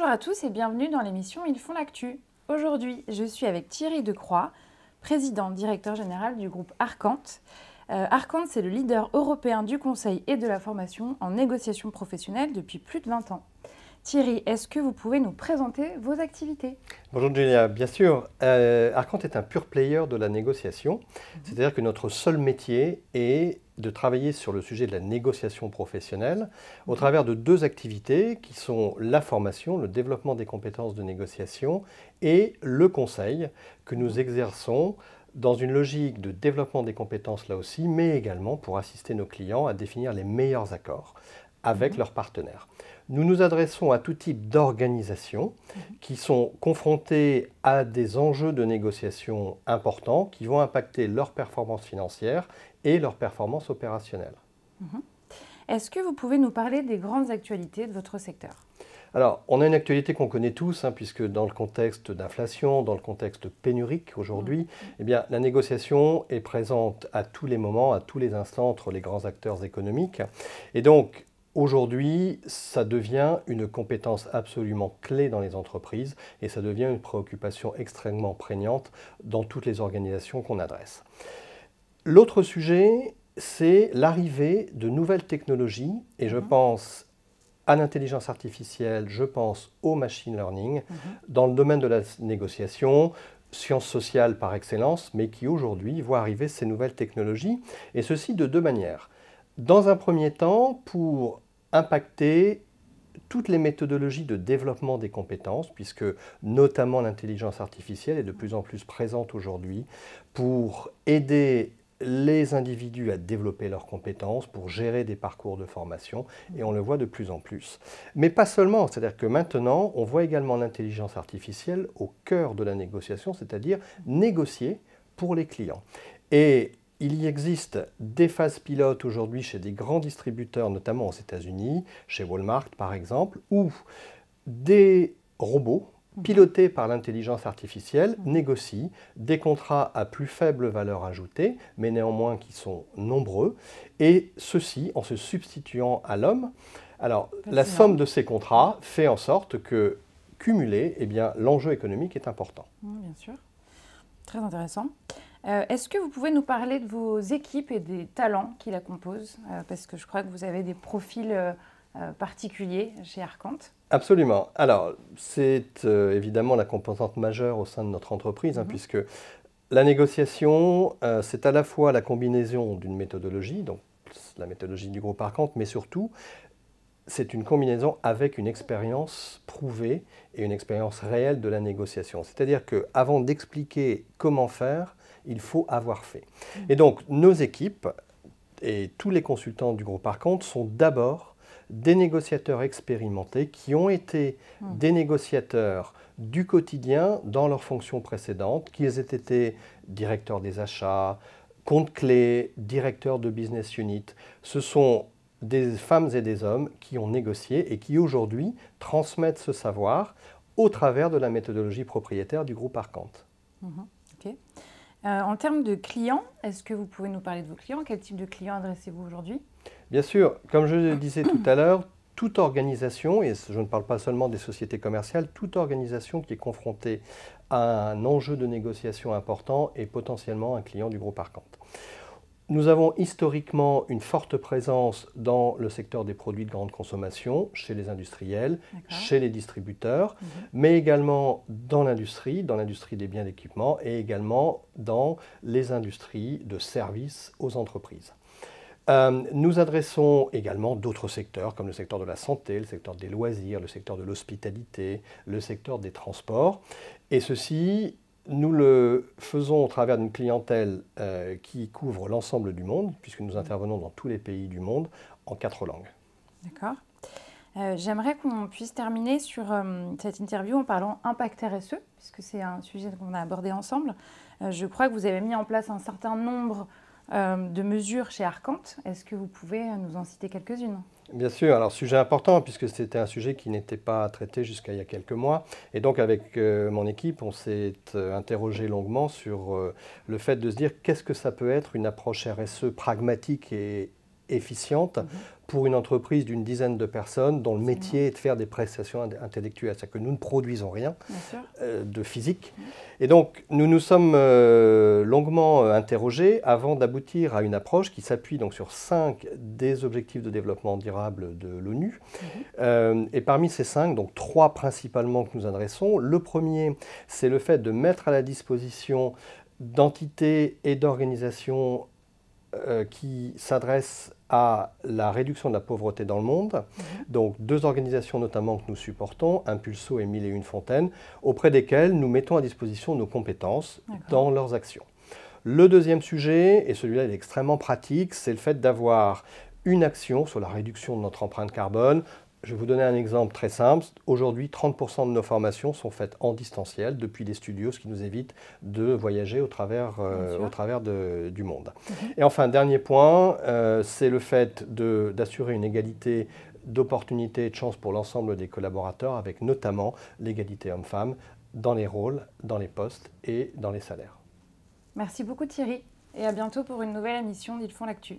Bonjour à tous et bienvenue dans l'émission Ils font l'actu. Aujourd'hui, je suis avec Thierry Decroix, président directeur général du groupe Arcante. Arcante, c'est le leader européen du conseil et de la formation en négociation professionnelle depuis plus de 20 ans. Thierry, est-ce que vous pouvez nous présenter vos activités? Bonjour Julia, bien sûr. Arcante est un pure player de la négociation, c'est-à-dire que notre seul métier est de travailler sur le sujet de la négociation professionnelle au travers de deux activités qui sont la formation, le développement des compétences de négociation et le conseil que nous exerçons dans une logique de développement des compétences là aussi, mais également pour assister nos clients à définir les meilleurs accords avec leurs partenaires. Nous nous adressons à tout type d'organisations qui sont confrontées à des enjeux de négociation importants qui vont impacter leur performance financière et leur performance opérationnelle. Est-ce que vous pouvez nous parler des grandes actualités de votre secteur? Alors, on a une actualité qu'on connaît tous, puisque dans le contexte d'inflation, dans le contexte pénurique aujourd'hui, eh bien, la négociation est présente à tous les moments, à tous les instants entre les grands acteurs économiques. Et donc, aujourd'hui, ça devient une compétence absolument clé dans les entreprises et ça devient une préoccupation extrêmement prégnante dans toutes les organisations qu'on adresse. L'autre sujet, c'est l'arrivée de nouvelles technologies et je pense à l'intelligence artificielle, je pense au machine learning dans le domaine de la négociation, sciences sociales par excellence, mais qui aujourd'hui voient arriver ces nouvelles technologies et ceci de deux manières. Dans un premier temps, pour impacter toutes les méthodologies de développement des compétences, puisque notamment l'intelligence artificielle est de plus en plus présente aujourd'hui, pour aider les individus à développer leurs compétences, pour gérer des parcours de formation, et on le voit de plus en plus. Mais pas seulement, c'est-à-dire que maintenant, on voit également l'intelligence artificielle au cœur de la négociation, c'est-à-dire négocier pour les clients. Et il y existe des phases pilotes aujourd'hui chez des grands distributeurs, notamment aux États-Unis, chez Walmart par exemple, où des robots pilotés par l'intelligence artificielle négocient des contrats à plus faible valeur ajoutée, mais néanmoins qui sont nombreux, et ceci en se substituant à l'homme. Alors, la somme de ces contrats fait en sorte que, cumulé, eh bien, l'enjeu économique est important. Bien sûr, très intéressant. Est-ce que vous pouvez nous parler de vos équipes et des talents qui la composent? Parce que je crois que vous avez des profils particuliers chez Arcante. Absolument. Alors, c'est évidemment la composante majeure au sein de notre entreprise, puisque la négociation, c'est à la fois la combinaison d'une méthodologie, donc la méthodologie du groupe Arcante, mais surtout, c'est une combinaison avec une expérience prouvée et une expérience réelle de la négociation. C'est-à-dire qu'avant d'expliquer comment faire, il faut avoir fait. Et donc, nos équipes et tous les consultants du groupe Arcante sont d'abord des négociateurs expérimentés qui ont été des négociateurs du quotidien dans leurs fonctions précédentes, qu'ils aient été directeurs des achats, compte clés, directeurs de business unit. Ce sont des femmes et des hommes qui ont négocié et qui aujourd'hui transmettent ce savoir au travers de la méthodologie propriétaire du groupe Arcante. Ok. En termes de clients, est-ce que vous pouvez nous parler de vos clients? Quel type de clients adressez-vous aujourd'hui? Bien sûr, comme je le disais tout à l'heure, toute organisation, et je ne parle pas seulement des sociétés commerciales, toute organisation qui est confrontée à un enjeu de négociation important est potentiellement un client du groupe Arcante. Nous avons historiquement une forte présence dans le secteur des produits de grande consommation, chez les industriels, chez les distributeurs, mais également dans l'industrie des biens d'équipement et également dans les industries de services aux entreprises. Nous adressons également d'autres secteurs comme le secteur de la santé, le secteur des loisirs, le secteur de l'hospitalité, le secteur des transports. Et ceci, nous le faisons au travers d'une clientèle qui couvre l'ensemble du monde, puisque nous intervenons dans tous les pays du monde en 4 langues. D'accord. J'aimerais qu'on puisse terminer sur cette interview en parlant impact RSE, puisque c'est un sujet qu'on a abordé ensemble. Je crois que vous avez mis en place un certain nombre de mesures chez Arcante. Est-ce que vous pouvez nous en citer quelques-unes? Bien sûr, alors sujet important puisque c'était un sujet qui n'était pas traité jusqu'à il y a quelques mois. Et donc avec mon équipe, on s'est interrogé longuement sur le fait de se dire qu'est-ce que ça peut être une approche RSE pragmatique et efficiente pour une entreprise d'une dizaine de personnes dont le métier est de faire des prestations intellectuelles. C'est-à-dire que nous ne produisons rien de physique. Et donc, nous nous sommes longuement interrogés avant d'aboutir à une approche qui s'appuie donc sur 5 des objectifs de développement durable de l'ONU. Et parmi ces 5, donc 3 principalement que nous adressons. Le premier, c'est le fait de mettre à la disposition d'entités et d'organisations qui s'adressent à la réduction de la pauvreté dans le monde. Donc 2 organisations notamment que nous supportons, Impulso et 1001 Fontaines, auprès desquelles nous mettons à disposition nos compétences dans leurs actions. Le deuxième sujet, et celui-là il est extrêmement pratique, c'est le fait d'avoir une action sur la réduction de notre empreinte carbone. Je vais vous donner un exemple très simple. Aujourd'hui, 30% de nos formations sont faites en distanciel depuis des studios, ce qui nous évite de voyager au travers du monde. Et enfin, dernier point, c'est le fait d'assurer une égalité d'opportunités et de chances pour l'ensemble des collaborateurs, avec notamment l'égalité homme-femme dans les rôles, dans les postes et dans les salaires. Merci beaucoup Thierry, et à bientôt pour une nouvelle émission d'Ils font l'actu.